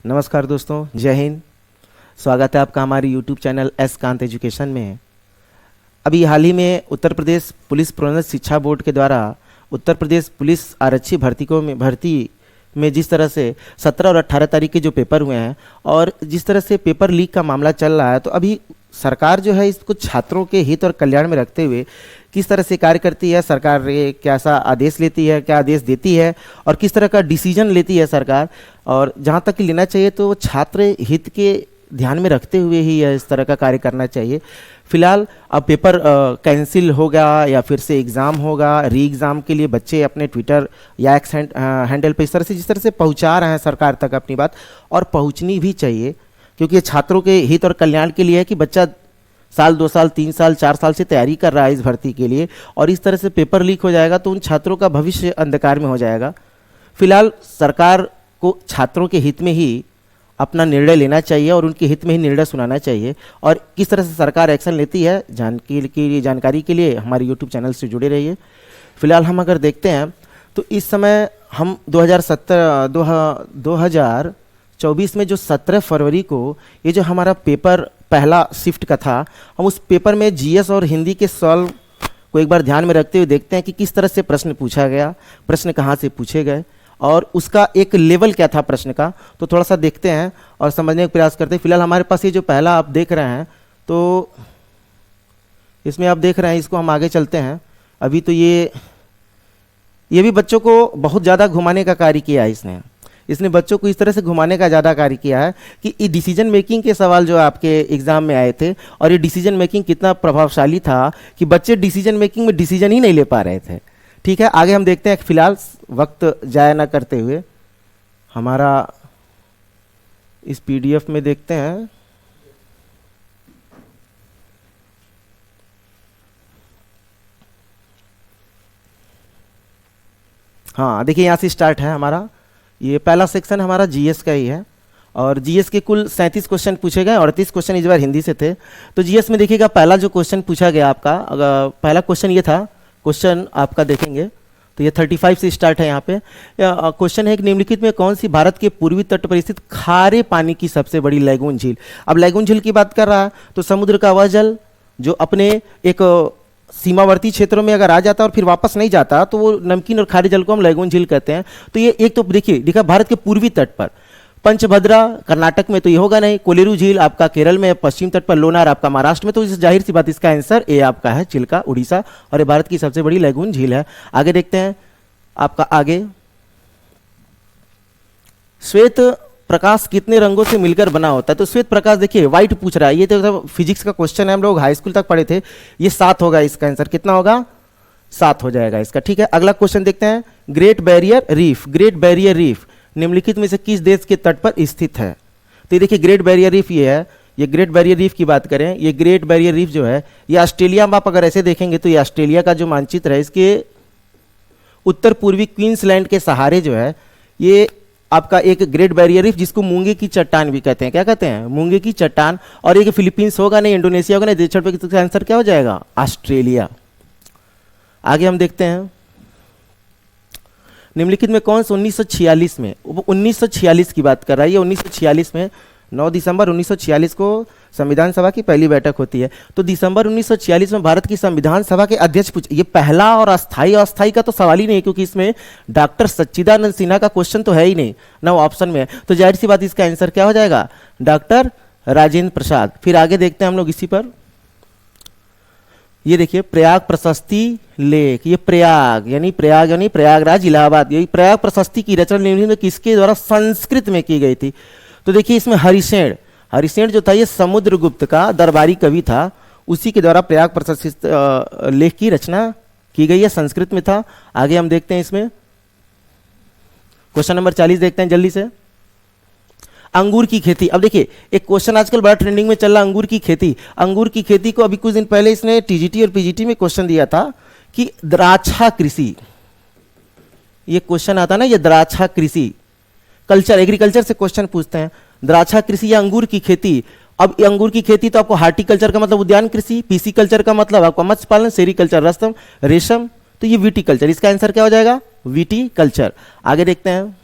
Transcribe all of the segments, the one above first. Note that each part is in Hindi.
नमस्कार दोस्तों, जय हिंद। स्वागत है आपका हमारे YouTube channel S Kant education में। अभी हाल ही में उत्तर प्रदेश पुलिस प्रोन्नत शिक्षा बोर्ड के द्वारा उत्तर प्रदेश पुलिस आरक्षी भर्ती में जिस तरह से 17 और 18 तारीख के जो पेपर हुए हैं और जिस तरह से पेपर लीक का मामला चल रहा है, तो अभी सरकार जो है इसको छात्रों के हित और कल्याण में रखते हुए किस तरह से कार्य करती है, सरकार ये कैसा आदेश लेती है, क्या आदेश देती है और किस तरह का डिसीजन लेती है सरकार, और जहाँ तक कि लेना चाहिए तो छात्र हित के ध्यान में रखते हुए ही इस तरह का कार्य करना चाहिए। फिलहाल अब पेपर कैंसिल होगा या फिर से एग्ज़ाम होगा, री एग्ज़ाम के लिए बच्चे अपने ट्विटर या एक्स हैंडल पे इस तरह से जिस तरह से पहुंचा रहे हैं सरकार तक अपनी बात, और पहुंचनी भी चाहिए, क्योंकि ये छात्रों के हित और कल्याण के लिए है कि बच्चा साल 2 साल 3 साल 4 साल से तैयारी कर रहा है इस भर्ती के लिए, और इस तरह से पेपर लीक हो जाएगा तो उन छात्रों का भविष्य अंधकार में हो जाएगा। फिलहाल सरकार को छात्रों के हित में ही अपना निर्णय लेना चाहिए और उनके हित में ही निर्णय सुनाना चाहिए, और किस तरह से सरकार एक्शन लेती है जानकारी के लिए हमारे YouTube चैनल से जुड़े रहिए। फिलहाल हम अगर देखते हैं तो इस समय हम 2024 में जो 17 फरवरी को ये जो हमारा पेपर पहला शिफ्ट का था, हम उस पेपर में जीएस और हिंदी के सॉल्व को एक बार ध्यान में रखते हुए देखते हैं कि किस तरह से प्रश्न पूछा गया, प्रश्न कहाँ से पूछे गए और उसका एक लेवल क्या था प्रश्न का, तो थोड़ा सा देखते हैं और समझने का प्रयास करते हैं। फिलहाल हमारे पास ये जो पहला आप देख रहे हैं, तो इसमें आप देख रहे हैं, इसको हम आगे चलते हैं। अभी तो ये भी बच्चों को बहुत ज़्यादा घुमाने का कार्य किया है इसने बच्चों को इस तरह से घुमाने का ज़्यादा कार्य किया है कि ये डिसीजन मेकिंग के सवाल जो आपके एग्ज़ाम में आए थे, और ये डिसीजन मेकिंग कितना प्रभावशाली था कि बच्चे डिसीजन मेकिंग में डिसीजन ही नहीं ले पा रहे थे। ठीक है, आगे हम देखते हैं। फिलहाल वक्त जाया ना करते हुए हमारा इस पीडीएफ में देखते हैं। हाँ, देखिए यहाँ से स्टार्ट है हमारा, ये पहला सेक्शन हमारा जीएस का ही है, और जीएस के कुल 37 क्वेश्चन पूछे गए, 38 क्वेश्चन इस बार हिंदी से थे। तो जीएस में देखिएगा पहला जो क्वेश्चन पूछा गया आपका, पहला क्वेश्चन ये था, क्वेश्चन आपका देखेंगे तो ये 35 से स्टार्ट है। यहाँ पे क्वेश्चन है कि निम्नलिखित में कौन सी भारत के पूर्वी तट पर स्थित खारे पानी की सबसे बड़ी लैगून झील। अब लैगून झील की बात कर रहा है तो समुद्र का वह जल जो अपने एक सीमावर्ती क्षेत्रों में अगर आ जाता और फिर वापस नहीं जाता तो वो नमकीन और खारे जल को हम लैगून झील कहते हैं। तो ये एक तो देखिए लिखा भारत के पूर्वी तट पर, पंचभद्रा कर्नाटक में तो ये होगा नहीं, कोलेरू झील आपका केरल में, पश्चिम तट पर लोनार आपका महाराष्ट्र में, तो इस जाहिर सी बात इसका आंसर ए आपका है, चिल्का उड़ीसा, और ये भारत की सबसे बड़ी लैगून झील है। आगे देखते हैं आपका आगे, श्वेत प्रकाश कितने रंगों से मिलकर बना होता है। तो श्वेत प्रकाश देखिए व्हाइट पूछ रहा है, ये तो फिजिक्स का क्वेश्चन है, हम लोग हाई स्कूल तक पढ़े थे। ये 7 होगा, इसका आंसर कितना होगा, 7 हो जाएगा इसका। ठीक है, अगला क्वेश्चन देखते हैं। ग्रेट बैरियर रीफ निम्नलिखित में से किस देश के तट पर स्थित है। तो ये देखिए ग्रेट बैरियर रीफ ये है, ये ग्रेट बैरियर रीफ की बात करें, ये ग्रेट बैरियर रीफ जो है ये ऑस्ट्रेलिया में, आप अगर ऐसे देखेंगे तो ये ऑस्ट्रेलिया का जो मानचित्र है, इसके उत्तर पूर्वी क्वींसलैंड के सहारे जो है ये आपका एक ग्रेट बैरियर रीफ, जिसको मूंगे की चट्टान भी कहते हैं। क्या कहते हैं, मूंगे की चट्टान। और ये फिलीपींस होगा नहीं, इंडोनेशिया होगा नहीं, दक्षिण पे इसका आंसर क्या हो जाएगा, ऑस्ट्रेलिया। आगे हम देखते हैं, निम्नलिखित में कौन सा 1946 की बात कर रहा है। ये 1946 में 9 दिसंबर 1946 को संविधान सभा की पहली बैठक होती है। तो दिसंबर 1946 में भारत की संविधान सभा के अध्यक्ष पूछ, ये पहला और अस्थाई का तो सवाल ही नहीं, क्योंकि इसमें डॉक्टर सच्चिदानंद सिन्हा का क्वेश्चन तो है ही नहीं ना, वो ऑप्शन में है। तो जाहिर सी बात इसका आंसर क्या हो जाएगा, डॉक्टर राजेंद्र प्रसाद। फिर आगे देखते हैं हम लोग इसी पर, ये देखिए प्रयाग प्रशस्ति लेख, ये प्रयाग यानी प्रयागराज इलाहाबाद, यही प्रयाग प्रशस्ति की रचना निम्नलिखित में किसके द्वारा संस्कृत में की गई थी। तो देखिए इसमें हरिसेन जो था ये समुद्रगुप्त का दरबारी कवि था, उसी के द्वारा प्रयाग प्रशस्ति लेख की रचना की गई है, संस्कृत में था। आगे हम देखते हैं इसमें क्वेश्चन नंबर 40 देखते हैं जल्दी से। अंगूर की खेती, अब देखिए एक क्वेश्चन आजकल बड़ा ट्रेंडिंग में चल रहा है, अंगूर की खेती को अभी कुछ दिन पहले इसने टीजीटी और पीजीटी में क्वेश्चन दिया था कि द्राक्षा कृषि, ये क्वेश्चन आता ना, ये द्राक्षा कृषि कल्चर एग्रीकल्चर से क्वेश्चन पूछते हैं, द्राक्षा कृषि या अंगूर की खेती। अब अंगूर की खेती तो आपको हार्टिकल्चर का मतलब उद्यान कृषि, पीसी कल्चर का मतलब आपका मत्स्य पालन, सेरीकल्चर रेशम, तो ये विटीकल्चर, इसका आंसर क्या हो जाएगा, विटीकल्चर। आगे देखते हैं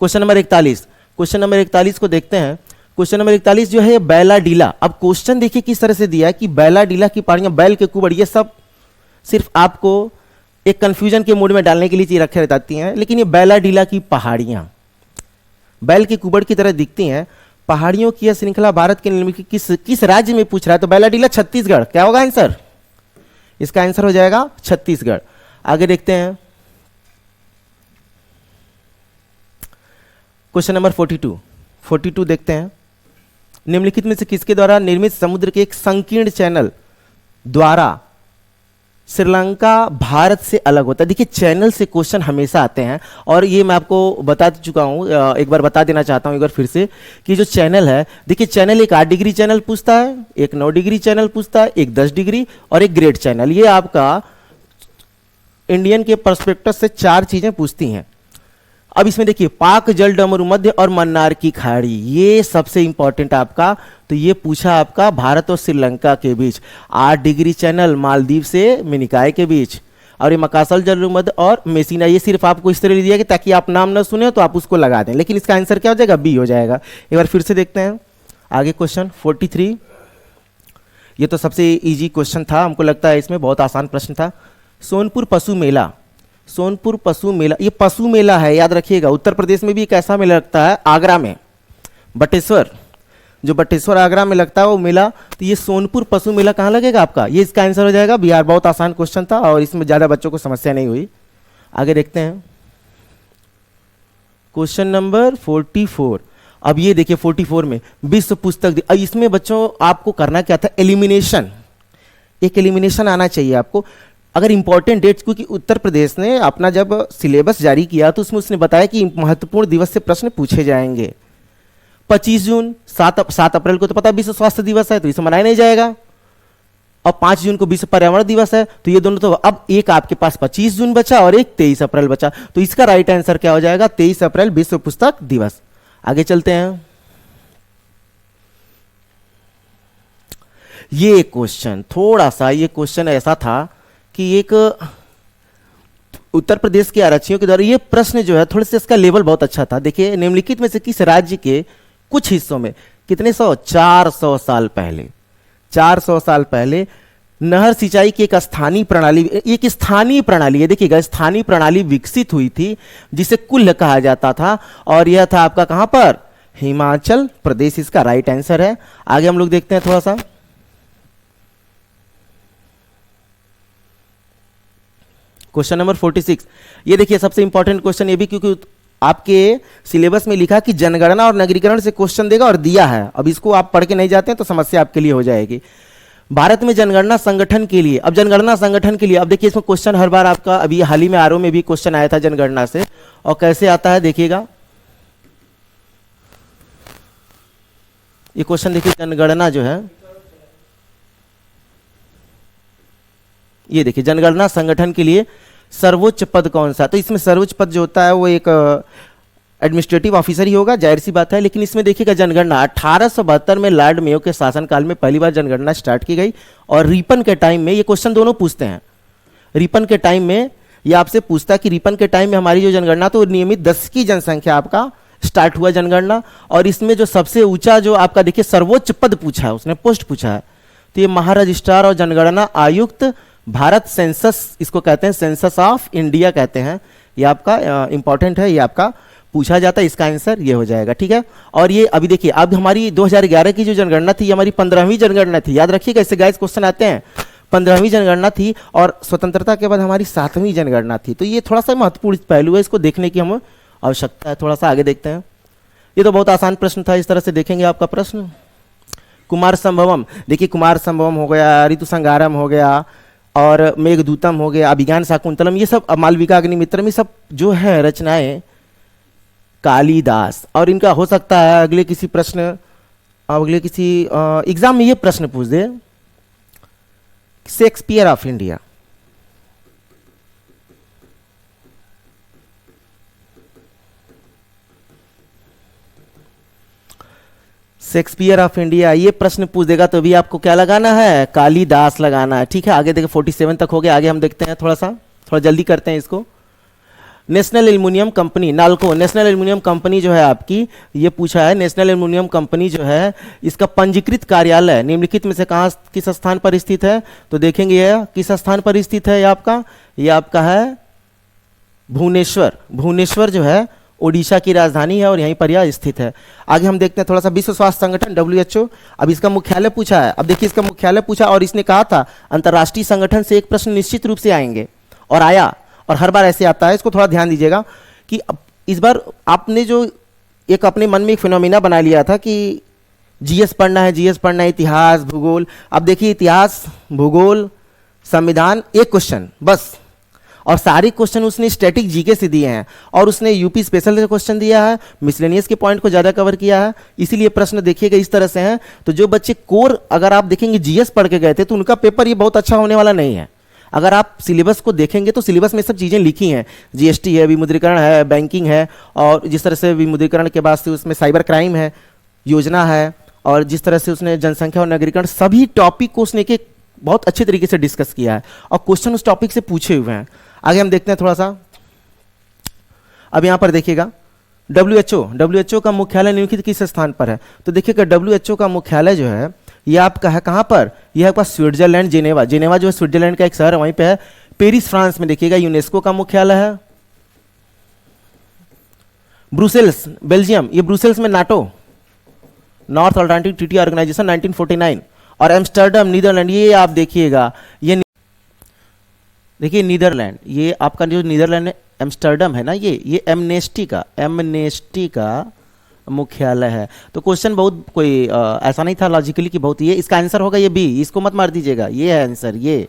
क्वेश्चन नंबर 41, क्वेश्चन नंबर 41 को देखते हैं। क्वेश्चन नंबर 41 जो है बैला डीला। अब क्वेश्चन देखिए किस तरह से दिया है कि बैला डीला की पहाड़ियां, बैल के कुबड़, ये सब सिर्फ आपको एक कंफ्यूजन के मूड में डालने के लिए चीज रखे रहती हैं, लेकिन ये बैला डीला की पहाड़ियां बैल के कुबड़ की तरह दिखती हैं। पहाड़ियों की यह श्रृंखला भारत के निम्नलिखित किस राज्य में पूछ रहा है? तो बैला डीला छत्तीसगढ़। क्या होगा आंसर? इसका आंसर हो जाएगा छत्तीसगढ़। आगे देखते हैं क्वेश्चन नंबर 42 देखते हैं। निम्नलिखित में से किसके द्वारा निर्मित समुद्र के एक संकीर्ण चैनल द्वारा श्रीलंका भारत से अलग होता है? देखिए चैनल से क्वेश्चन हमेशा आते हैं, और ये मैं आपको बता चुका हूं, एक बार बता देना चाहता हूं एक बार फिर से कि जो चैनल है, देखिए चैनल एक 8 डिग्री चैनल पूछता है, एक 9 डिग्री चैनल पूछता है, एक 10 डिग्री और एक ग्रेड चैनल। ये आपका इंडियन के पर्सपेक्टिव से 4 चीजें पूछती हैं। अब इसमें देखिए पाक जल डमरू मध्य और मन्नार की खाड़ी, ये सबसे इंपॉर्टेंट आपका, तो ये पूछा आपका भारत और श्रीलंका के बीच। 8 डिग्री चैनल मालदीव से मिनिकाय के बीच, और ये मकासल जल मध्य और मेसिना, ये सिर्फ आपको इस तरह दिया कि ताकि आप नाम ना सुने तो आप उसको लगा दें, लेकिन इसका आंसर क्या हो जाएगा? बी हो जाएगा। एक बार फिर से देखते हैं आगे क्वेश्चन 43। ये तो सबसे इजी क्वेश्चन था, हमको लगता है इसमें बहुत आसान प्रश्न था। सोनपुर पशु मेला, सोनपुर पशु मेला, ये पशु मेला है, याद रखिएगा। उत्तर प्रदेश में भी एक ऐसा मेला लगता है आगरा में, बटेश्वर, जो बटेश्वर आगरा में लगता है वो मेला। तो ये सोनपुर पशु मेला कहाँ लगेगा आपका? ये इसका आंसर हो जाएगा बिहार। बहुत आसान क्वेश्चन था और इसमें ज्यादा बच्चों को समस्या नहीं हुई। आगे देखते हैं क्वेश्चन नंबर 44। अब ये देखिए 44 में विश्व पुस्तक, इसमें बच्चों आपको करना क्या था? एलिमिनेशन, एक एलिमिनेशन आना चाहिए आपको। अगर इंपॉर्टेंट डेट्स, क्योंकि उत्तर प्रदेश ने अपना जब सिलेबस जारी किया तो उसमें उसने बताया कि महत्वपूर्ण दिवस से प्रश्न पूछे जाएंगे। 25 जून, 7 अप्रैल को तो पता विश्व स्वास्थ्य दिवस है, तो इसे मनाया नहीं जाएगा। और 5 जून को विश्व पर्यावरण दिवस है, तो ये दोनों तो, अब एक आपके पास 25 जून बचा और एक 23 अप्रैल बचा, तो इसका राइट आंसर क्या हो जाएगा? 23 अप्रैल विश्व पुस्तक दिवस। आगे चलते हैं। ये क्वेश्चन थोड़ा सा, ये क्वेश्चन ऐसा था कि एक उत्तर प्रदेश के आरक्षियों के द्वारा, ये प्रश्न जो है थोड़े से इसका लेवल बहुत अच्छा था। देखिए निम्नलिखित में से किस राज्य के कुछ हिस्सों में कितने 400 साल पहले, 400 साल पहले नहर सिंचाई की एक स्थानीय प्रणाली है, देखिएगा स्थानीय प्रणाली विकसित हुई थी जिसे कुल्ल कहा जाता था, और यह था आपका कहां पर? हिमाचल प्रदेश। इसका राइट आंसर है। आगे हम लोग देखते हैं थोड़ा सा क्वेश्चन नंबर 46। ये देखिए सबसे इंपॉर्टेंट क्वेश्चन ये भी, क्योंकि आपके सिलेबस में लिखा कि जनगणना और नगरीकरण से क्वेश्चन देगा और दिया है। अब इसको आप पढ़ के नहीं जाते हैं तो समस्या आपके लिए हो जाएगी। भारत में जनगणना संगठन के लिए, अब जनगणना संगठन के लिए, अब देखिए इसमें क्वेश्चन हर बार आपका, अभी हाल ही में आरओ में भी क्वेश्चन आया था जनगणना से, और कैसे आता है देखिएगा। ये क्वेश्चन देखिए जनगणना जो है, ये देखिए जनगणना संगठन के लिए सर्वोच्च पद कौन सा? तो इसमें सर्वोच्च पद जो होता है वो एक एडमिनिस्ट्रेटिव ऑफिसर ही होगा, जाहिर सी बात है। लेकिन इसमें देखिएगा जनगणना 1872 में लॉर्ड मेयो के शासनकाल में पहली बार जनगणना स्टार्ट की गई, और रिपन के टाइम में, ये क्वेश्चन दोनों पूछते हैं, रिपन के टाइम में ये आपसे पूछता है कि रिपन के टाइम में हमारी जो जनगणना तो नियमित 10 की जनसंख्या आपका स्टार्ट हुआ जनगणना, और इसमें जो सबसे ऊंचा जो आपका देखिए सर्वोच्च पद पूछा है, उसने पोस्ट पूछा है, तो ये महारजिस्ट्रार और जनगणना आयुक्त भारत सेंसस, इसको कहते हैं सेंसस ऑफ इंडिया कहते हैं। ये आपका इंपॉर्टेंट है, ये आपका पूछा जाता है, इसका आंसर ये हो जाएगा, ठीक है। और ये अभी देखिए, अब हमारी 2011 की जो जनगणना थी, ये हमारी 15वीं जनगणना थी, याद रखिएगा, इससे गाइस क्वेश्चन आते हैं। 15वीं जनगणना थी, और स्वतंत्रता के बाद हमारी 7वीं जनगणना थी, तो ये थोड़ा सा महत्वपूर्ण पहलू है, इसको देखने की हमें आवश्यकता है। थोड़ा सा आगे देखते हैं। ये तो बहुत आसान प्रश्न था, इस तरह से देखेंगे आपका प्रश्न। कुमार संभवम, देखिए कुमार संभवम हो गया, ऋतु संगारम हो गया, और मेघदूतम हो गया, अभिज्ञान शाकुंतलम, ये सब, मालविका अग्निमित्रम, ये सब जो है रचनाएं कालिदास। और इनका हो सकता है अगले किसी प्रश्न, अगले किसी एग्जाम में ये प्रश्न पूछ दे, Shakespeare of India, Shakespeare of India, ये प्रश्न पूछ देगा तो भी आपको क्या लगाना है? कालिदास लगाना है, ठीक है। आगे देखिए 47 तक हो गया, आगे हम देखते हैं, थोड़ा जल्दी करते हैं इसको। National aluminium company NALCO, national aluminium company जो है आपकी, ये पूछा है नेशनल एल्युमिनियम कंपनी जो है इसका पंजीकृत कार्यालय निम्नलिखित में से कहाँ किस स्थान पर स्थित है? तो देखेंगे ये किस स्थान पर स्थित है, ये आपका है भुवनेश्वर। भुवनेश्वर जो है ओडिशा की राजधानी है और यहीं पर यह स्थित है। आगे हम देखते हैं थोड़ा सा विश्व स्वास्थ्य संगठन WHO। अब इसका मुख्यालय पूछा है, अब देखिए इसका मुख्यालय पूछा और इसने कहा था अंतर्राष्ट्रीय संगठन से एक प्रश्न निश्चित रूप से आएंगे और आया, और हर बार ऐसे आता है, इसको थोड़ा ध्यान दीजिएगा कि इस बार आपने जो एक अपने मन में एक फिनोमिना बना लिया था कि जीएस पढ़ना है, जीएस पढ़ना है, इतिहास भूगोल। अब देखिए इतिहास भूगोल संविधान एक क्वेश्चन बस, और सारे क्वेश्चन उसने स्टैटिक जीके से दिए हैं और उसने यूपी स्पेशल से क्वेश्चन दिया है, मिसलेनियस के पॉइंट को ज़्यादा कवर किया है, इसीलिए प्रश्न देखिएगा इस तरह से हैं। तो जो बच्चे कोर अगर आप देखेंगे जीएस पढ़ के गए थे तो उनका पेपर ये बहुत अच्छा होने वाला नहीं है। अगर आप सिलेबस को देखेंगे तो सिलेबस में सब चीज़ें लिखी हैं, जीएसटी है, विमुद्रीकरण है, बैंकिंग है, और जिस तरह से विमुद्रीकरण के बाद से उसमें साइबर क्राइम है, योजना है, और जिस तरह से उसने जनसंख्या और नगरीकरण, सभी टॉपिक को उसने एक बहुत अच्छे तरीके से डिस्कस किया है और क्वेश्चन उस टॉपिक से पूछे हुए हैं। आगे हम देखते हैं थोड़ा सा। अब यहाँ पर देखिएगा WHO का मुख्यालय निम्नलिखित किस स्थान पर है? तो देखिएगा WHO का मुख्यालय जो है ये आपका है कहाँ पर? यह आपका स्विट्जरलैंड जेनेवा, जेनेवा जो है स्विट्जरलैंड का एक शहर है, वहीं पे है। पेरिस फ्रांस में देखिएगा यूनेस्को का मुख्यालय है। ब्रुसेल्स बेल्जियम, ये ब्रुसेल्स में NATO North Atlantic Treaty Organisation 1949, और एम्स्टर्डम नीदरलैंड, ये आप देखिएगा, ये देखिए नीदरलैंड, ये आपका जो नीदरलैंड एम्स्टर्डम है ना, ये एमनेस्टी का मुख्यालय है। तो क्वेश्चन बहुत कोई ऐसा नहीं था लॉजिकली कि बहुत, ये इसका आंसर होगा ये बी, इसको मत मार दीजिएगा, ये है आंसर, ये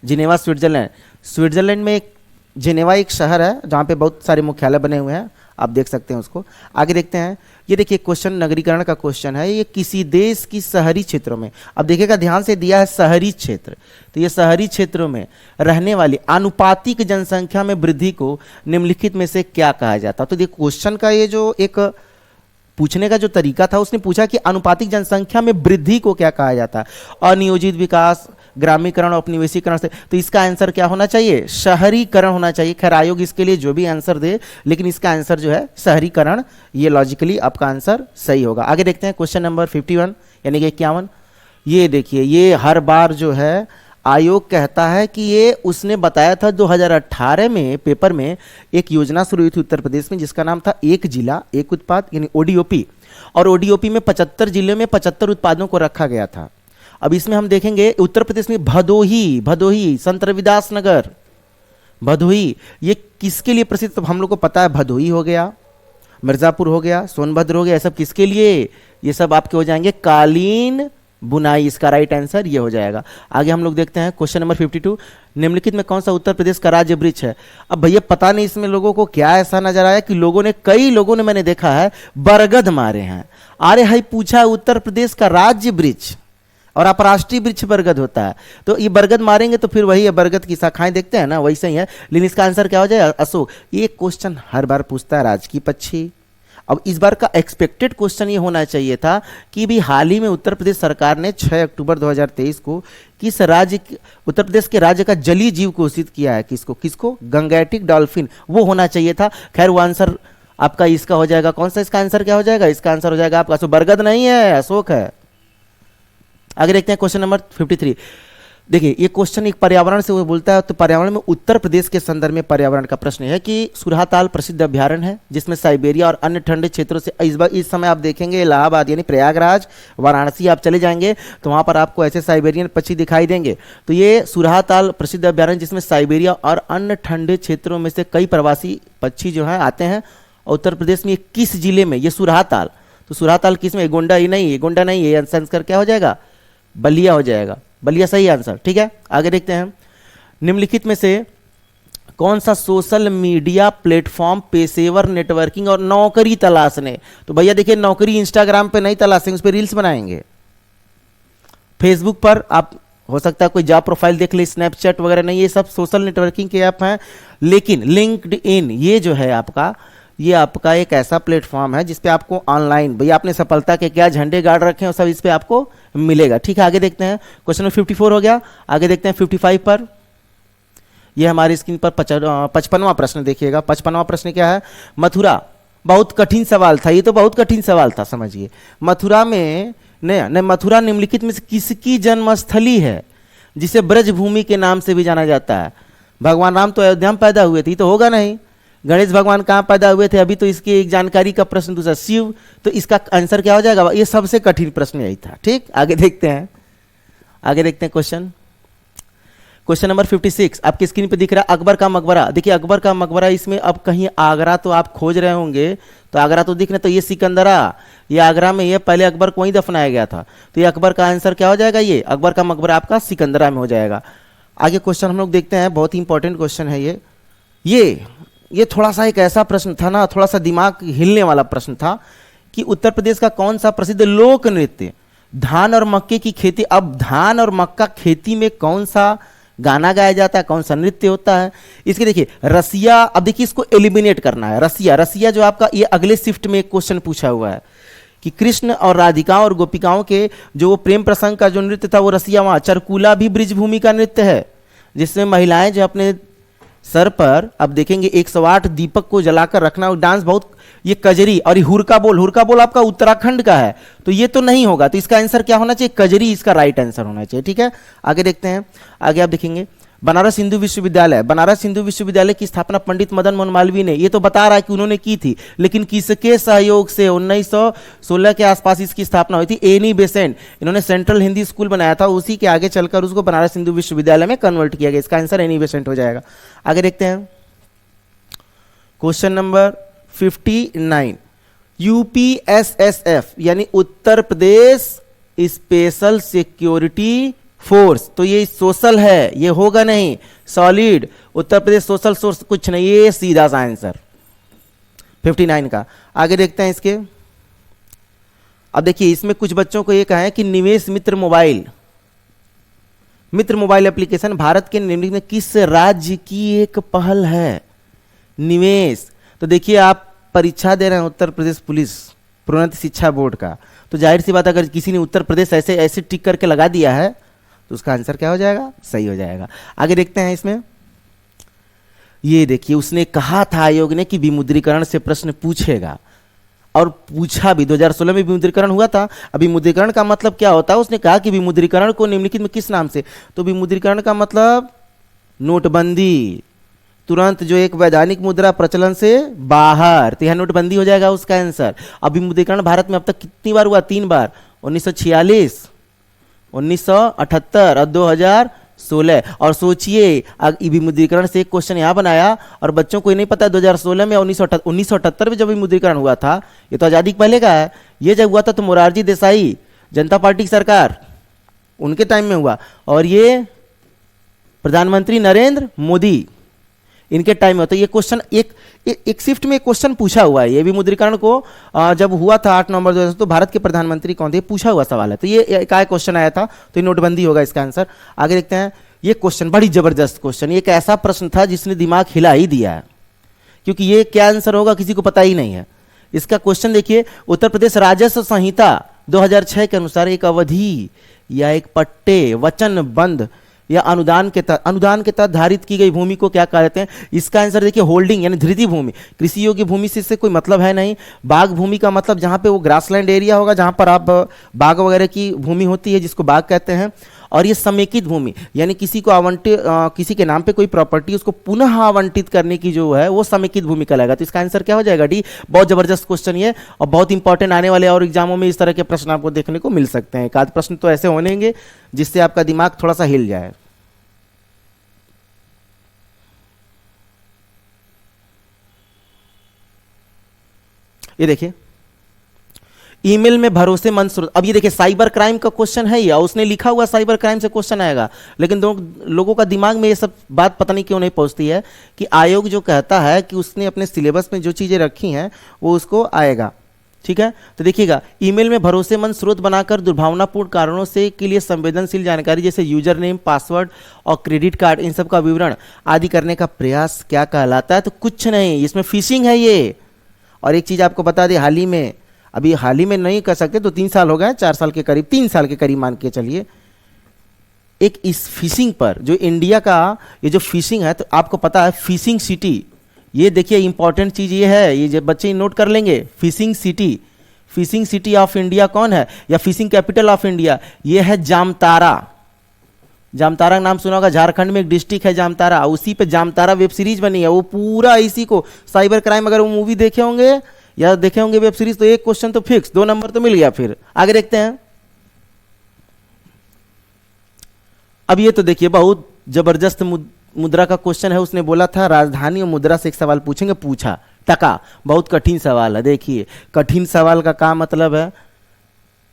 जिनेवा स्विट्जरलैंड। स्विट्जरलैंड में जिनेवा एक शहर है जहाँ पे बहुत सारे मुख्यालय बने हुए हैं, आप देख सकते हैं उसको। आगे देखते हैं, ये देखिए क्वेश्चन नगरीकरण का क्वेश्चन है, ये किसी देश की शहरी क्षेत्रों में, अब देखिएगा ध्यान से दिया है शहरी क्षेत्र, तो ये शहरी क्षेत्रों में रहने वाली आनुपातिक जनसंख्या में वृद्धि को निम्नलिखित में से क्या कहा जाता? तो देखिए क्वेश्चन का ये जो एक पूछने का जो तरीका था, उसने पूछा कि आनुपातिक जनसंख्या में वृद्धि को क्या कहा जाता है? अनियोजित विकास, ग्रामीकरण, औपनिवेशीकरण से, तो इसका आंसर क्या होना चाहिए? शहरीकरण होना चाहिए। खैर आयोग इसके लिए जो भी आंसर दे, लेकिन इसका आंसर जो है शहरीकरण, ये लॉजिकली आपका आंसर सही होगा। आगे देखते हैं क्वेश्चन नंबर 51 यानी कि 51। ये देखिए, ये हर बार जो है आयोग कहता है कि ये उसने बताया था 2018 में पेपर में एक योजना शुरू हुई थी उत्तर प्रदेश में जिसका नाम था एक जिला एक उत्पाद यानी ODOP, और ODOP में 75 जिलों में 75 उत्पादों को रखा गया था। अब इसमें हम देखेंगे उत्तर प्रदेश में भदोही, संत रविदास नगर, भदोही, ये किसके लिए प्रसिद्ध? तो हम लोग को पता है, भदोही हो गया, मिर्जापुर हो गया, सोनभद्र हो गया, ये सब किसके लिए? ये सब आपके हो जाएंगे कालीन बुनाई, इसका राइट आंसर ये हो जाएगा। आगे हम लोग देखते हैं क्वेश्चन नंबर 52, निम्नलिखित में कौन सा उत्तर प्रदेश का राज्य वृक्ष है? अब भैया पता नहीं इसमें लोगों को क्या ऐसा नजर आया कि कई लोगों ने मैंने देखा है बरगद मारे हैं। अरे भाई पूछा है उत्तर प्रदेश का राज्य वृक्ष और अपराष्ट्रीय वृक्ष बरगद होता है, तो ये बरगद मारेंगे तो फिर वही है, बरगद की शाखाएं देखते हैं ना, वैसे ही है। लेकिन इसका आंसर क्या हो जाए? अशोक। ये क्वेश्चन हर बार पूछता है राजकीय पक्षी। अब इस बार का एक्सपेक्टेड क्वेश्चन ये होना चाहिए था कि भी हाल ही में उत्तर प्रदेश सरकार ने 6 अक्टूबर 2023 को किस राज्य, उत्तर प्रदेश के राज्य का जलीय जीव घोषित किया है? किसको? गंगैटिक डॉल्फिन, वो होना चाहिए था। खैर वो आंसर आपका इसका हो जाएगा, कौन सा इसका आंसर क्या हो जाएगा? इसका आंसर हो जाएगा आपका बरगद नहीं है, अशोक है। आगे देखते हैं क्वेश्चन नंबर 53। देखिए ये क्वेश्चन एक पर्यावरण से वो बोलता है, तो पर्यावरण में उत्तर प्रदेश के संदर्भ में पर्यावरण का प्रश्न है कि सुरहाताल प्रसिद्ध अभ्यारण्य है जिसमें साइबेरिया और अन्य ठंडे क्षेत्रों से, इस समय आप देखेंगे इलाहाबाद यानी प्रयागराज, वाराणसी आप चले जाएंगे तो वहाँ पर आपको ऐसे साइबेरियन पक्षी दिखाई देंगे। तो ये सुरहाताल प्रसिद्ध अभ्यारण्य जिसमें साइबेरिया और अन्य ठंडे क्षेत्रों में से कई प्रवासी पक्षी जो है आते हैं, और उत्तर प्रदेश में किस जिले में? ये सुरहाताल, तो सुरहाताल किस में? गोंडा ही नहीं, गोंडा नहीं, ये आंसर क्या हो जाएगा? बलिया हो जाएगा, बलिया सही आंसर। ठीक है, आगे देखते हैं, निम्नलिखित में से कौन सा सोशल मीडिया प्लेटफॉर्म पेशेवर नेटवर्किंग और नौकरी तलाशने? तो भैया देखिए नौकरी इंस्टाग्राम पे नहीं तलाशेंगे, उस पर रील्स बनाएंगे। फेसबुक पर आप हो सकता है कोई जॉब प्रोफाइल देख ले, स्नैपचैट वगैरह नहीं, ये सब सोशल नेटवर्किंग के ऐप हैं। लेकिन लिंक्डइन ये जो है आपका, ये आपका एक ऐसा प्लेटफॉर्म है जिसपे आपको ऑनलाइन, भैया आपने सफलता के क्या झंडे गाड़ रखे हैं सब इस पे आपको मिलेगा। ठीक है, आगे देखते हैं, क्वेश्चन नंबर 54 हो गया। आगे देखते हैं 55 पर। ये हमारी स्क्रीन पर 55वां प्रश्न देखिएगा। 55वां प्रश्न क्या है? मथुरा, बहुत कठिन सवाल था ये, तो बहुत कठिन सवाल था, समझिए। मथुरा में मथुरा निम्नलिखित में से किसकी जन्मस्थली है जिसे ब्रजभूमि के नाम से भी जाना जाता है? भगवान राम तो अयोध्या में पैदा हुए थे, तो होगा नहीं। गणेश भगवान कहाँ पैदा हुए थे? अभी तो इसकी एक जानकारी का प्रश्न दूसरा, शिव। तो इसका आंसर क्या हो जाएगा? ये सबसे कठिन प्रश्न यही था। ठीक, आगे देखते हैं, आगे देखते हैं क्वेश्चन नंबर 56 आपकी स्क्रीन पे दिख रहा है, अकबर का मकबरा। देखिए अकबर का मकबरा, इसमें अब कहीं आगरा तो आप खोज रहे होंगे, तो आगरा तो दिख रहा है, तो ये सिकंदरा, ये आगरा में, ये पहले अकबर को वहीं दफनाया गया था, तो ये अकबर का आंसर क्या हो जाएगा? ये अकबर का मकबरा आपका सिकंदरा में हो जाएगा। आगे क्वेश्चन हम लोग देखते हैं, बहुत ही इंपॉर्टेंट क्वेश्चन है ये थोड़ा सा एक ऐसा प्रश्न था ना, थोड़ा सा दिमाग हिलने वाला प्रश्न था कि उत्तर प्रदेश का कौन सा प्रसिद्ध लोक नृत्य धान और मक्के की खेती, अब धान और मक्का खेती में कौन सा गाना गाया जाता है, कौन सा नृत्य होता है? इसके देखिए रसिया, अब देखिए इसको एलिमिनेट करना है। रसिया जो आपका, ये अगले शिफ्ट में एक क्वेश्चन पूछा हुआ है कि कृष्ण और राधिका और गोपिकाओं के जो प्रेम प्रसंग का जो नृत्य था वो रसिया। वहां चरकुला भी ब्रिजभूमि का नृत्य है, जिसमें महिलाएं जो अपने सर पर, अब देखेंगे 108 दीपक को जलाकर रखना, डांस बहुत, ये कजरी। और ये हुरका बोल आपका उत्तराखंड का है, तो ये तो नहीं होगा, तो इसका आंसर क्या होना चाहिए? कजरी इसका राइट आंसर होना चाहिए। ठीक है, आगे देखते हैं। आगे आप देखेंगे बनारस हिंदू विश्वविद्यालय की स्थापना पंडित मदन मोहन मालवीय ने, ये तो बता रहा है कि उन्होंने की थी, लेकिन किसके सहयोग से? 1916 के आसपास इसकी स्थापना हुई थी। एनी बेसेंट, इन्होंने सेंट्रल हिंदी स्कूल बनाया था, उसी के आगे चलकर उसको बनारस हिंदू विश्वविद्यालय में कन्वर्ट किया गया। इसका आंसर एनी बेसेंट हो जाएगा। आगे देखते हैं क्वेश्चन नंबर 59, यूपीएसएसएफ यानी Uttar Pradesh special security force, तो ये सोशल है, ये होगा नहीं। Solid, Uttar Pradesh social source कुछ नहीं, ये सीधा सा आंसर 59 का। आगे देखते हैं इसके, अब देखिए इसमें कुछ बच्चों को ये कहा है कि निवेश मित्र मोबाइल एप्लीकेशन भारत के निम्नलिखित में किस राज्य की एक पहल है? निवेश, तो देखिए आप परीक्षा दे रहे हैं उत्तर प्रदेश पुलिस प्रोन्नत शिक्षा बोर्ड का, तो जाहिर सी बात अगर किसी ने उत्तर प्रदेश ऐसे टिक करके लगा दिया है तो उसका आंसर क्या हो जाएगा? सही हो जाएगा। आगे देखते हैं इसमें, ये देखिए उसने कहा था आयोग ने कि विमुद्रीकरण से प्रश्न पूछेगा, और पूछा भी। 2016 में विमुद्रीकरण हुआ था। अभी विमुद्रीकरण का मतलब क्या होता है? उसने कहा कि विमुद्रीकरण को निम्नलिखित में किस नाम से? तो विमुद्रीकरण का मतलब नोटबंदी, तुरंत जो एक वैधानिक मुद्रा प्रचलन से बाहर, तो यह नोटबंदी हो जाएगा उसका आंसर। अब विमुद्रीकरण भारत में अब तक कितनी बार हुआ? 3 बार, 1946, 1978 और 2016। और सोचिए विमुद्रीकरण से एक क्वेश्चन यहां बनाया, और बच्चों को ये नहीं पता 2016 में 1978 में जब विमुद्रीकरण हुआ था, ये तो आजादी के पहले का है। ये जब हुआ था तो मोरारजी देसाई जनता पार्टी की सरकार, उनके टाइम में हुआ, और ये प्रधानमंत्री नरेंद्र मोदी इनके टाइम में। तो ये क्वेश्चन एक शिफ्ट में क्वेश्चन पूछा हुआ है। ये विमुद्रीकरण को जब हुआ था 8 नवंबर 2000, तो भारत के प्रधानमंत्री कौन थे? पूछा हुआ सवाल है, तो ये क्या क्वेश्चन आया था, तो ये नोटबंदी होगा इसका आंसर। आगे देखते हैं, ये क्वेश्चन बड़ी जबरदस्त क्वेश्चन, ये एक ऐसा प्रश्न था जिसने दिमाग हिला ही दिया है, क्योंकि ये क्या आंसर होगा किसी को पता ही नहीं है। इसका क्वेश्चन देखिए, उत्तर प्रदेश राजस्व संहिता 2006 के अनुसार एक अवधि या एक पट्टे, वचनबंध या अनुदान के तहत धारित की गई भूमि को क्या कहते हैं? इसका आंसर देखिए होल्डिंग यानी धृति भूमि। कृषि योग्य भूमि से इससे कोई मतलब है नहीं। बाग भूमि का मतलब जहां पे वो ग्रासलैंड एरिया होगा, जहां पर आप बाग वगैरह की भूमि होती है, जिसको बाग कहते हैं। और ये समेकित भूमि यानी किसी को आवंटित, किसी के नाम पे कोई प्रॉपर्टी उसको पुनः आवंटित करने की जो है वो समेकित भूमि कहलाएगा। तो इसका आंसर क्या हो जाएगा? डी। बहुत जबरदस्त क्वेश्चन ये, और बहुत इंपॉर्टेंट, आने वाले और एग्जामों में इस तरह के प्रश्न आपको देखने को मिल सकते हैं। एक आध प्रश्न तो ऐसे होनेंगे जिससे आपका दिमाग थोड़ा सा हिल जाए। ये देखिए ईमेल में भरोसेमंद स्रोत, अब ये देखिए साइबर क्राइम का क्वेश्चन है, या उसने लिखा हुआ साइबर क्राइम से क्वेश्चन आएगा, लेकिन लोगों का दिमाग में ये सब बात पता नहीं क्यों नहीं पहुंचती है कि आयोग जो कहता है कि उसने अपने सिलेबस में जो चीजें रखी हैं वो उसको आएगा। ठीक है, तो देखिएगा ईमेल में भरोसेमंद स्रोत बनाकर दुर्भावनापूर्ण कारणों से के लिए संवेदनशील जानकारी जैसे यूजर नेम, पासवर्ड और क्रेडिट कार्ड, इन सब का विवरण आदि करने का प्रयास क्या कहलाता है? तो कुछ नहीं, इसमें फिशिंग है ये। और एक चीज आपको बता दें, हाल ही में नहीं कर सकते तो 3 साल हो गए, 4 साल के करीब, 3 साल के करीब मान के चलिए, एक इस फिशिंग पर जो इंडिया का ये जो फिशिंग है, तो आपको पता है फिशिंग सिटी, ये देखिए इंपॉर्टेंट चीज ये है, ये जो बच्चे नोट कर लेंगे, fishing city, fishing city of India कौन है, या फिशिंग कैपिटल ऑफ इंडिया, ये है जामतारा। जामतारा नाम सुना होगा, झारखंड में एक डिस्ट्रिक्ट है जामतारा, उसी पे जामतारा वेब सीरीज बनी है, वो पूरा इसी को साइबर क्राइम, अगर वो मूवी देखे होंगे या देखे होंगे वेब सीरीज, तो एक क्वेश्चन तो फिक्स, 2 नंबर तो मिल गया। फिर आगे देखते हैं। अब ये तो देखिए बहुत जबरदस्त मुद्रा का क्वेश्चन है, उसने बोला था राजधानी और मुद्रा से एक सवाल पूछेंगे, पूछा टका, बहुत कठिन सवाल है। देखिए कठिन सवाल का क्या मतलब है,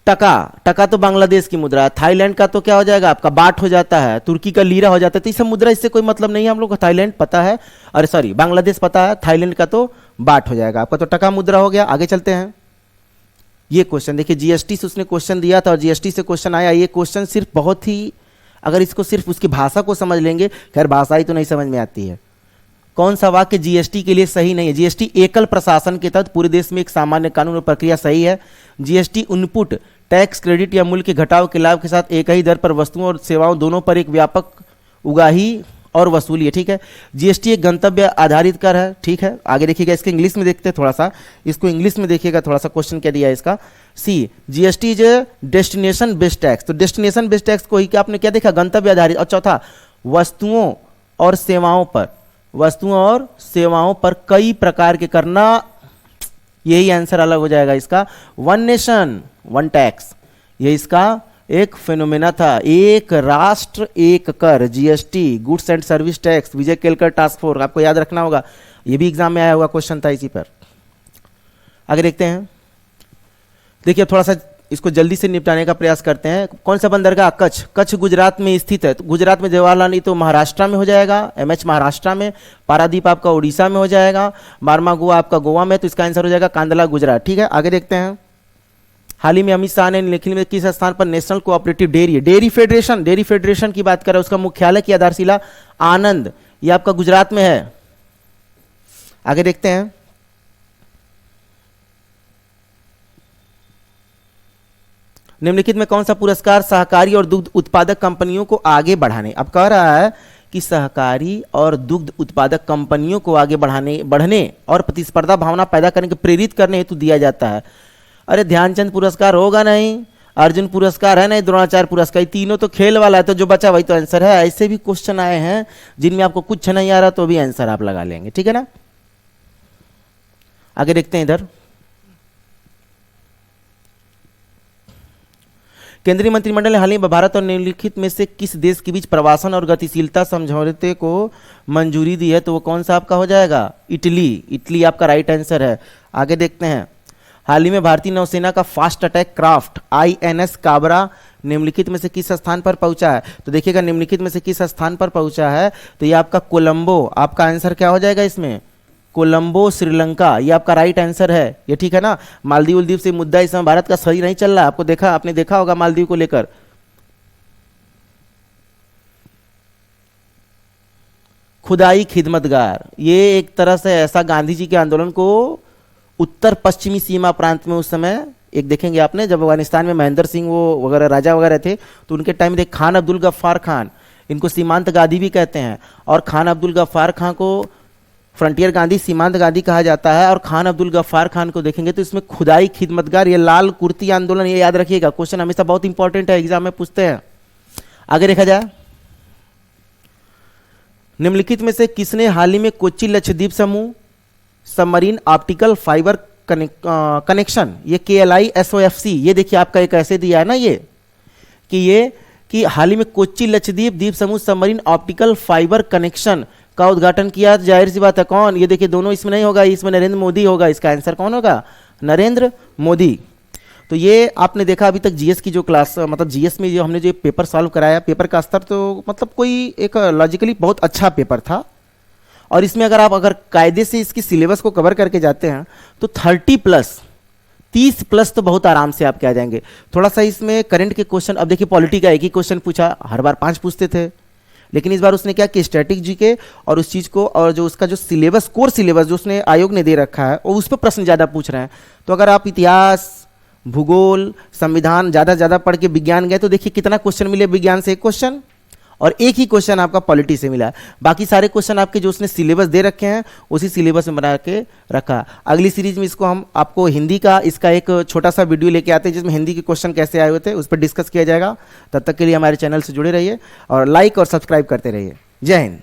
टका, टका तो बांग्लादेश की मुद्रा है, थाईलैंड का तो क्या हो जाएगा आपका बाट हो जाता है, तुर्की का लीरा हो जाता है, तो इस मुद्रा इससे कोई मतलब नहीं है हम लोग को, थाईलैंड पता है, अरे सॉरी बांग्लादेश पता है, थाईलैंड का तो बाट हो जाएगा आपका, तो टका मुद्रा हो गया। आगे चलते हैं। ये क्वेश्चन देखिए जीएसटी से उसने क्वेश्चन दिया था और जीएसटी से क्वेश्चन आया। ये क्वेश्चन सिर्फ बहुत ही, अगर इसको सिर्फ उसकी भाषा को समझ लेंगे, खैर भाषा ही तो नहीं समझ में आती है, कौन सा वाक्य जीएसटी के लिए सही नहीं है। जीएसटी एकल प्रशासन के तहत पूरे देश में एक सामान्य कानून और प्रक्रिया सही है। जीएसटी इनपुट टैक्स क्रेडिट या मूल्य के घटाव के लाभ के साथ एक ही दर पर वस्तुओं और सेवाओं दोनों पर एक व्यापक उगाही और वसूली है, ठीक है। जीएसटी एक गंतव्य आधारित कर है, ठीक है। आगे देखिएगा, इसके इंग्लिश में देखते हैं थोड़ा सा, इसको इंग्लिश में देखिएगा थोड़ा सा, क्वेश्चन क्या दिया है इसका। C, GST is destination based tax, तो डेस्टिनेशन बेस्ड टैक्स को ही क्या आपने क्या देखा, गंतव्य आधारित। और चौथा, वस्तुओं और सेवाओं पर, वस्तुओं और सेवाओं पर कई प्रकार के करना, यही आंसर अलग हो जाएगा इसका। वन नेशन वन टैक्स, ये इसका एक फेनोमेना था, एक राष्ट्र एक कर, GST goods and service tax, Vijay Kelkar task force, आपको याद रखना होगा, ये भी एग्जाम में आया हुआ क्वेश्चन था इसी पर। आगे देखते हैं। देखिए थोड़ा सा इसको जल्दी से निपटाने का प्रयास करते हैं। कौन सा बंदरगाह, कच्छ, कच्छ गुजरात में स्थित है, तो गुजरात में जवाहरलाल नेहरू तो महाराष्ट्र में हो जाएगा, एमएच महाराष्ट्र में, पारादीप आपका उड़ीसा में हो जाएगा, मारमागुआ आपका गोवा में, तो इसका आंसर हो जाएगा कांदला गुजरात, ठीक है। आगे देखते हैं। हाल ही में अमित शाह ने निखिल में किस स्थान पर national cooperative dairy, dairy federation की बात करें, उसका मुख्यालय की आधारशिला आनंद, ये आपका गुजरात में है। आगे देखते हैं। निम्नलिखित में कौन सा पुरस्कार सहकारी और दुग्ध उत्पादक कंपनियों को आगे बढ़ाने, अब कह रहा है कि सहकारी और दुग्ध उत्पादक कंपनियों को आगे बढ़ने और प्रतिस्पर्धा भावना पैदा करने के प्रेरित करने हेतु दिया जाता है। अरे ध्यानचंद पुरस्कार होगा नहीं, अर्जुन पुरस्कार है नहीं, द्रोणाचार्य पुरस्कार, तीनों तो खेल वाला है, तो जो बचा वही तो आंसर है। ऐसे भी क्वेश्चन आए हैं जिनमें आपको कुछ नहीं आ रहा तो भी आंसर आप लगा लेंगे, ठीक है ना। आगे देखते हैं इधर। केंद्रीय मंत्रिमंडल ने हाल ही में भारत और निम्नलिखित में से किस देश के बीच प्रवासन और गतिशीलता समझौते को मंजूरी दी है, तो वो कौन सा आपका हो जाएगा, इटली, इटली आपका राइट आंसर है। आगे देखते हैं। हाल ही में भारतीय नौसेना का fast attack craft INS Kabra निम्नलिखित में से किस स्थान पर पहुंचा है, तो देखिएगा निम्नलिखित में से किस स्थान पर पहुंचा है, तो ये आपका कोलंबो, आपका आंसर क्या हो जाएगा इसमें, कोलंबो श्रीलंका, ये आपका राइट आंसर है, ये ठीक है ना। मालदीव उलदीव से मुद्दा इस समय भारत का सही नहीं चल रहा, आपने देखा होगा मालदीव को लेकर। खुदाई खिदमतगार, ये एक तरह से ऐसा गांधी जी के आंदोलन को उत्तर पश्चिमी सीमा प्रांत में उस समय एक देखेंगे आपने, जब अफगानिस्तान में महेंद्र सिंह वो वगैरह राजा वगैरह थे, तो उनके टाइम में खान अब्दुल गफ्फार खान, इनको सीमांत गांधी भी कहते हैं, और खान अब्दुल गफ्फार खान को फ्रंटियर गांधी, सीमांत गांधी कहा जाता है। और खान अब्दुल गफ्फार खान को देखेंगे तो इसमें खुदाई खिदमतगार, ये लाल कुर्ती आंदोलन, ये याद रखिएगा, क्वेश्चन हमेशा बहुत इंपॉर्टेंट है, एग्जाम में पूछते हैं। आगे देखा जाए। निम्नलिखित में से किसने हाल ही में कोच्चि लक्षद्वीप समूह सबमरीन ऑप्टिकल फाइबर कनेक्शन, ये KLISOFC, ये देखिए आपका एक ऐसे दिया है ना, ये कि हाल ही में कोच्चि लक्षद्वीप द्वीप समूह सबमरीन ऑप्टिकल फाइबर कनेक्शन का उद्घाटन किया। जाहिर सी बात है कौन, ये देखिए दोनों इसमें नहीं होगा, इसमें नरेंद्र मोदी होगा, इसका आंसर कौन होगा, नरेंद्र मोदी। तो ये आपने देखा अभी तक जीएस की जो क्लास, मतलब जीएस में जो हमने जो पेपर सॉल्व कराया, पेपर का स्तर तो मतलब कोई एक लॉजिकली बहुत अच्छा पेपर था। और इसमें अगर कायदे से इसकी सिलेबस को कवर करके जाते हैं तो 30 प्लस तो बहुत आराम से आपके आ जाएंगे। थोड़ा सा इसमें करंट के क्वेश्चन, अब देखिए पॉलिटी का एक ही क्वेश्चन पूछा, हर बार 5 पूछते थे, लेकिन इस बार उसने क्या कि स्टैटिक जीके और उस चीज़ को, और जो उसका जो सिलेबस, कोर सिलेबस जो उसने आयोग ने दे रखा है, और उस पर प्रश्न ज़्यादा पूछ रहे हैं। तो अगर आप इतिहास, भूगोल, संविधान ज़्यादा पढ़ के विज्ञान गए तो देखिए कितना क्वेश्चन मिले विज्ञान से, एक क्वेश्चन, और एक ही क्वेश्चन आपका पॉलिटी से मिला है। बाकी सारे क्वेश्चन आपके जो उसने सिलेबस दे रखे हैं उसी सिलेबस में बना के रखा। अगली सीरीज में इसको हम आपको हिंदी का इसका एक छोटा सा वीडियो लेके आते हैं जिसमें हिंदी के क्वेश्चन कैसे आए हुए थे उस पर डिस्कस किया जाएगा। तब तक के लिए हमारे चैनल से जुड़े रहिए और लाइक और सब्सक्राइब करते रहिए। जय हिंद।